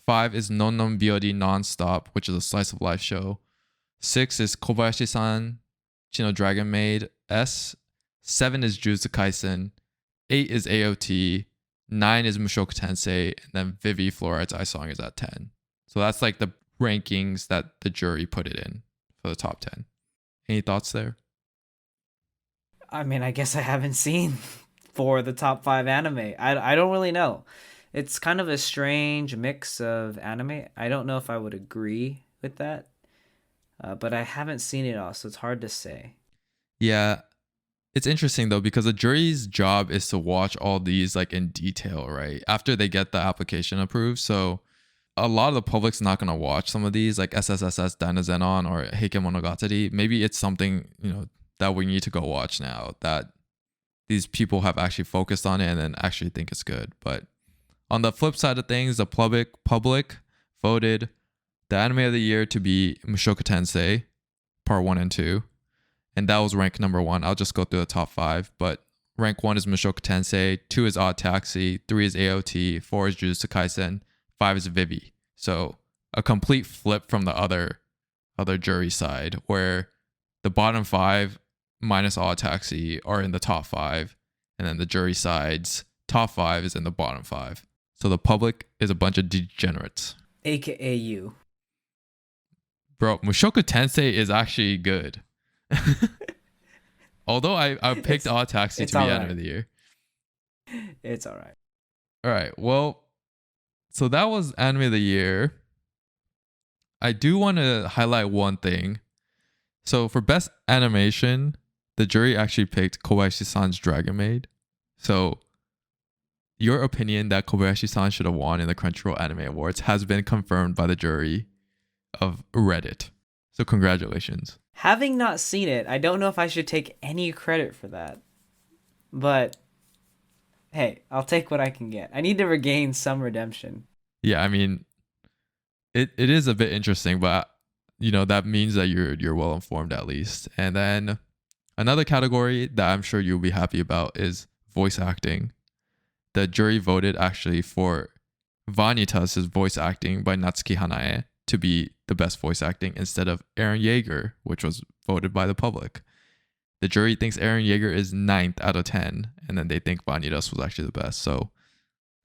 5 is Non Non Byori Nonstop, which is a slice of life show. 6 is Kobayashi-san Chino Dragon Maid S. 7 is Jujutsu Kaisen. 8 is AOT. 9 is Mushoku Tensei. And then Vivi Fluoride's Eye Song is at 10. So that's like the rankings that the jury put it in for the top 10. Any thoughts there? I mean, I guess I haven't seen for the top 5 anime. I don't really know. It's kind of a strange mix of anime. I don't know if I would agree with that. But I haven't seen it all, so it's hard to say. Yeah. It's interesting though, because the jury's job is to watch all these like in detail, right? After they get the application approved. So a lot of the public's not going to watch some of these like SSSS Dynazenon or Heike Monogatari. Maybe it's something, that we need to go watch now, that these people have actually focused on it and then actually think it's good. But on the flip side of things, the public voted the anime of the year to be Mushoku Tensei, part 1 and 2. And that was ranked number 1. I'll just go through the top 5. But rank 1 is Mushoku Tensei, 2 is Odd Taxi, 3 is AOT, 4 is Jujutsu Kaisen, 5 is Vivi. So a complete flip from the other jury side, where the bottom 5 minus Odd Taxi are in the top 5, and then the jury side's top 5 is in the bottom 5. So the public is a bunch of degenerates. AKA you. Bro, Mushoku Tensei is actually good. Although I picked Odd Taxi to be anime of the year. It's all right. All right. Well, so that was anime of the year. I do want to highlight one thing. So for best animation, the jury actually picked Kobayashi-san's Dragon Maid. So your opinion that Kobayashi-san should have won in the Crunchyroll Anime Awards has been confirmed by the jury of Reddit. So congratulations. Having not seen it, I don't know if I should take any credit for that. But hey, I'll take what I can get. I need to regain some redemption. Yeah, I mean, it is a bit interesting, but that means that you're well informed at least. And then another category that I'm sure you'll be happy about is voice acting. The jury voted actually for Vanitas' voice acting by Natsuki Hanae to be the best voice acting instead of Eren Yeager, which was voted by the public. The jury thinks Eren Yeager is 9th out of 10, and then they think Vanitas was actually the best. So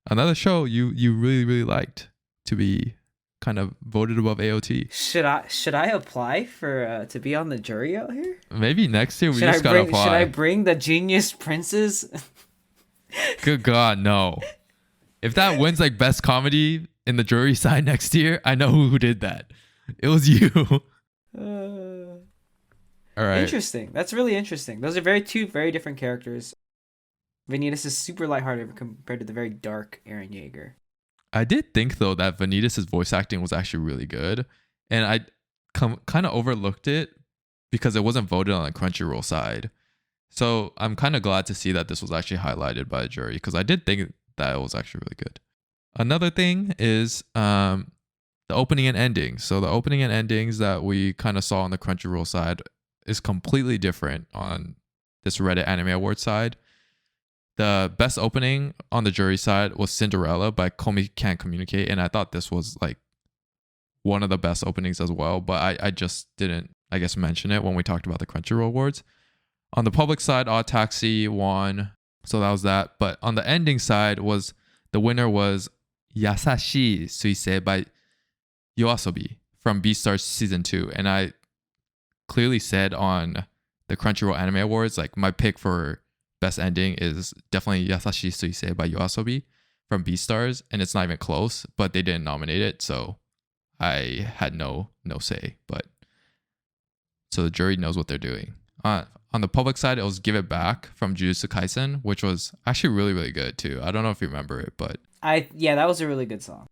another show you really, really liked to be kind of voted above AOT. Should I apply for to be on the jury out here? Maybe next year we just gotta apply. Should I bring the Genius Princes? Good God, no. If that wins like best comedy in the jury side next year, I know who did that. It was you. All right. Interesting. That's really interesting. Those are two very different characters. Vanitas is super lighthearted compared to the very dark Eren Yeager. I did think though that Vanitas' voice acting was actually really good, and I kind of overlooked it because it wasn't voted on the Crunchyroll side. So I'm kind of glad to see that this was actually highlighted by a jury, because I did think that it was actually really good. Another thing is the opening and ending. So the opening and endings that we kind of saw on the Crunchyroll side is completely different on this Reddit Anime Awards side. The best opening on the jury side was Cinderella by Komi Can't Communicate, and I thought this was like one of the best openings as well, but I just didn't, I guess, mention it when we talked about the Crunchyroll Awards. On the public side, Odd Taxi won, so that was that. But on the ending side, the winner was Yasashi Suisei by Yoasobi from Beastars Season 2. And I clearly said on the Crunchyroll Anime Awards, like my pick for best ending is definitely Yasashi Suisei by Yoasobi from Beastars, and it's not even close, but they didn't nominate it, so I had no say. But so the jury knows what they're doing. On on the public side, it was Give It Back from Jujutsu Kaisen, which was actually really, really good too. I don't know if you remember it, but that was a really good song.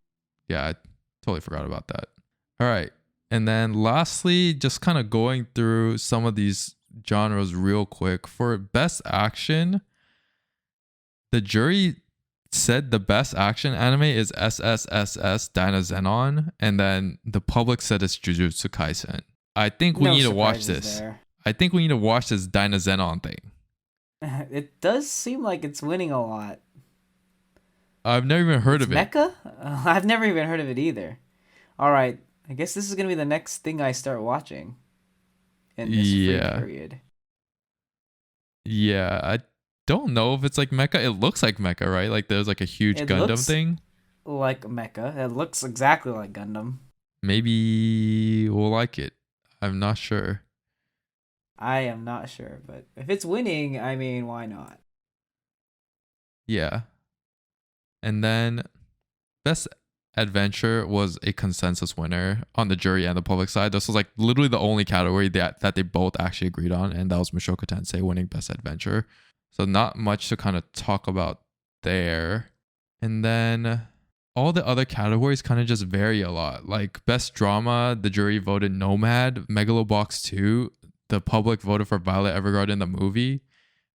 yeah, I totally forgot about that. All right. And then lastly, just kind of going through some of these genres real quick. For best action, the jury said the best action anime is SSSS Dynazenon, and then the public said it's Jujutsu Kaisen. I think we No need to watch surprises this. there. I think we need to watch this Dynazenon thing. It does seem like it's winning a lot. I've never even heard It's of it. Mecha? I've never even heard of it either. All right, I guess this is gonna be the next thing I start watching in this free period. Yeah, I don't know if it's like mecha. It looks like mecha, right? Like there's like a huge It Gundam looks thing. like Mecha. It looks exactly like Gundam. Maybe we'll like it. I'm not sure. I am not sure, but if it's winning, I mean, why not? Yeah. And then best adventure was a consensus winner on the jury and the public side. This was like literally the only category that they both actually agreed on, and that was Mushoku Tensei winning best adventure. So not much to kind of talk about there. And then all the other categories kind of just vary a lot. Like best drama, the jury voted Nomad, Megalobox 2. The public voted for Violet Evergarden the movie,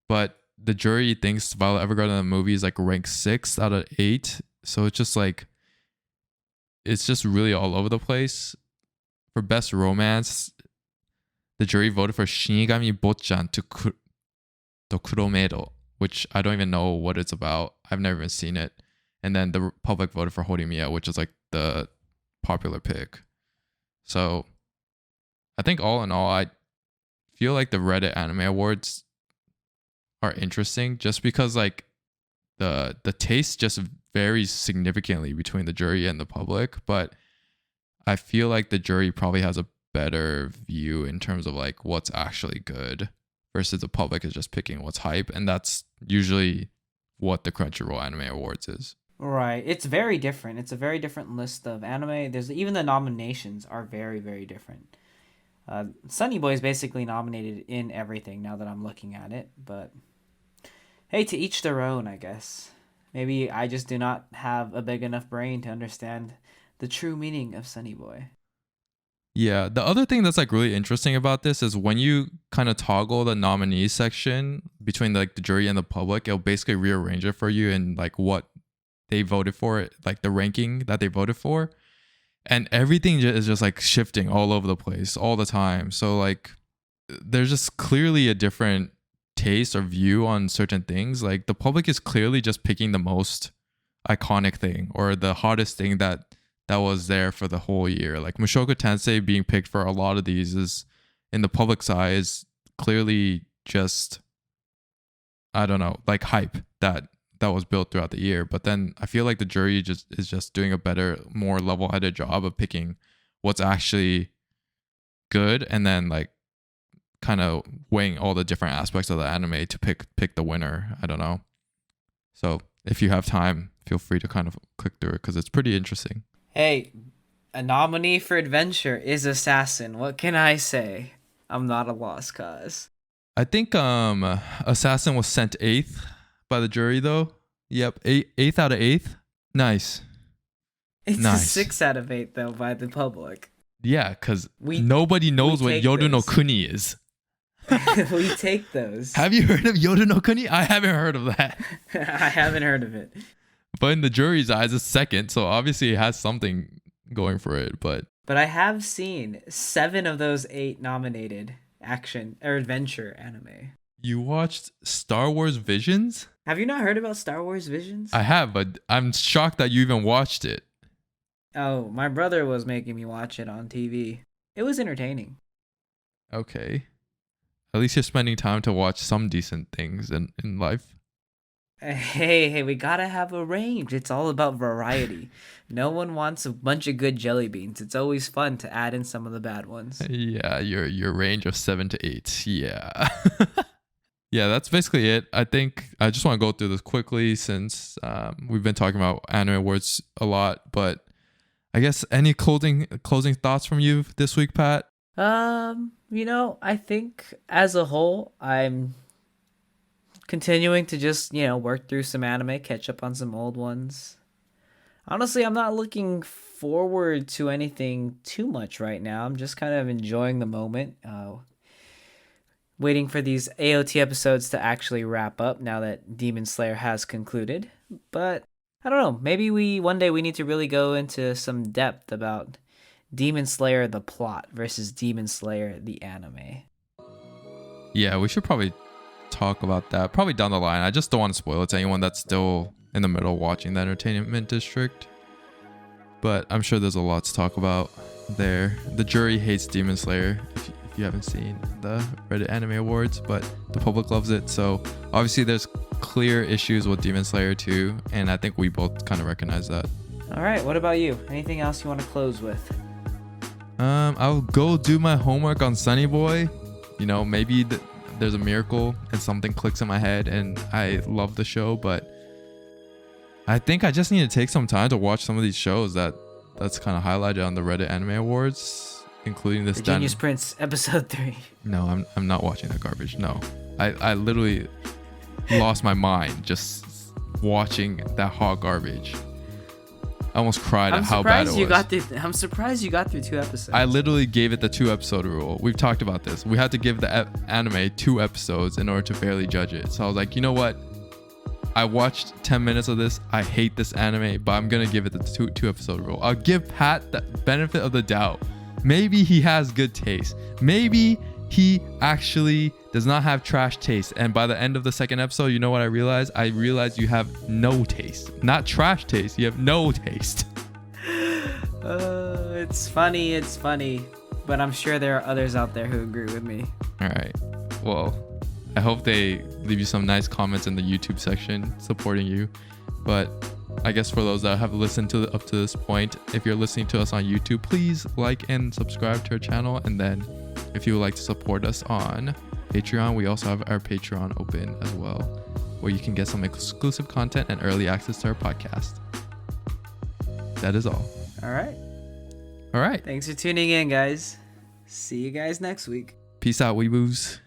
but the jury thinks Violet Evergarden the movie is like ranked 6 out of 8. So it's just like, it's just really all over the place. For best romance, the jury voted for Shinigami Botchan to Kuromedo, which I don't even know what it's about. I've never even seen it. And then the public voted for Horimiya, which is like the popular pick. So I think all in all, I feel like the Reddit Anime Awards are interesting just because like the taste just varies significantly between the jury and the public, but I feel like the jury probably has a better view in terms of like what's actually good versus the public is just picking what's hype, and that's usually what the Crunchyroll Anime Awards is. Right. It's very different. It's a very different list of anime. There's even the nominations are very, very different. Sunny Boy is basically nominated in everything now that I'm looking at it, but hey, to each their own, I guess. Maybe I just do not have a big enough brain to understand the true meaning of Sunny Boy. Yeah, the other thing that's like really interesting about this is when you kind of toggle the nominees section between like the jury and the public, it'll basically rearrange it for you and like what they voted for, like the ranking that they voted for. And everything is just like shifting all over the place all the time. So like there's just clearly a different taste or view on certain things. Like the public is clearly just picking the most iconic thing or the hottest thing that was there for the whole year. Like Mushoku Tensei being picked for a lot of these is in the public side is clearly just, I don't know, like hype that was built throughout the year. But then I feel like the jury is just doing a better, more level-headed job of picking what's actually good and then like kind of weighing all the different aspects of the anime to pick the winner. I don't know. So if you have time, feel free to kind of click through it because it's pretty interesting. Hey, a nominee for adventure is Assassin. What can I say? I'm not a lost cause. I think Assassin was sent 8th by the jury though. Yep, 8th out of 8th. Nice. It's nice. a 6 out of 8 though by the public. Yeah, because nobody knows what Yoru no Kuni is. We take those. Have you heard of Yoru no Kuni? I haven't heard of that. I haven't heard of it. But in the jury's eyes, it's second, so obviously it has something going for it. But I have seen 7 of those 8 nominated action or adventure anime. You watched Star Wars Visions? Have you not heard about Star Wars Visions? I have, but I'm shocked that you even watched it. Oh, my brother was making me watch it on TV. It was entertaining. Okay. At least you're spending time to watch some decent things in life. Hey, we gotta have a range. It's all about variety. No one wants a bunch of good jelly beans. It's always fun to add in some of the bad ones. Yeah, your range of 7 to 8. Yeah. Yeah, that's basically it. I think I just want to go through this quickly since we've been talking about anime awards a lot. But I guess any closing thoughts from you this week, Pat? I think as a whole, I'm continuing to just, work through some anime, catch up on some old ones. Honestly, I'm not looking forward to anything too much right now. I'm just kind of enjoying the moment, waiting for these AOT episodes to actually wrap up now that Demon Slayer has concluded. But I don't know, maybe one day we need to really go into some depth about Demon Slayer the plot versus Demon Slayer the anime. Yeah, we should probably talk about that probably down the line. I just don't want to spoil it to anyone that's still in the middle watching the Entertainment District. But I'm sure there's a lot to talk about there. The jury hates Demon Slayer if you haven't seen the Reddit Anime Awards, but the public loves it. So obviously there's clear issues with Demon Slayer too, and I think we both kind of recognize that. All right, what about you? Anything else you want to close with? I'll go do my homework on Sunny Boy. Maybe there's a miracle and something clicks in my head and I love the show, but I think I just need to take some time to watch some of these shows that's kind of highlighted on the Reddit Anime Awards, including this The Genius Prince episode 3. No, I'm not watching that garbage. No. I literally lost my mind just watching that hot garbage. I almost cried at how bad it was. I'm surprised you got through 2 episodes. I literally gave it the 2-episode rule. We've talked about this. We had to give the anime 2 episodes in order to fairly judge it. So I was like, you know what? I watched 10 minutes of this. I hate this anime, but I'm going to give it the 2-episode rule. I'll give Pat the benefit of the doubt. Maybe he has good taste. Maybe he actually does not have trash taste. And by the end of the 2nd episode, you know what I realized? I realized you have no taste. Not trash taste. You have no taste. It's funny. But I'm sure there are others out there who agree with me. All right. Well, I hope they leave you some nice comments in the YouTube section supporting you. But I guess for those that have listened to up to this point, if you're listening to us on YouTube, please like and subscribe to our channel. And then if you would like to support us on Patreon, we also have our Patreon open as well, where you can get some exclusive content and early access to our podcast. That is all. All right. All right. Thanks for tuning in, guys. See you guys next week. Peace out, Weebs.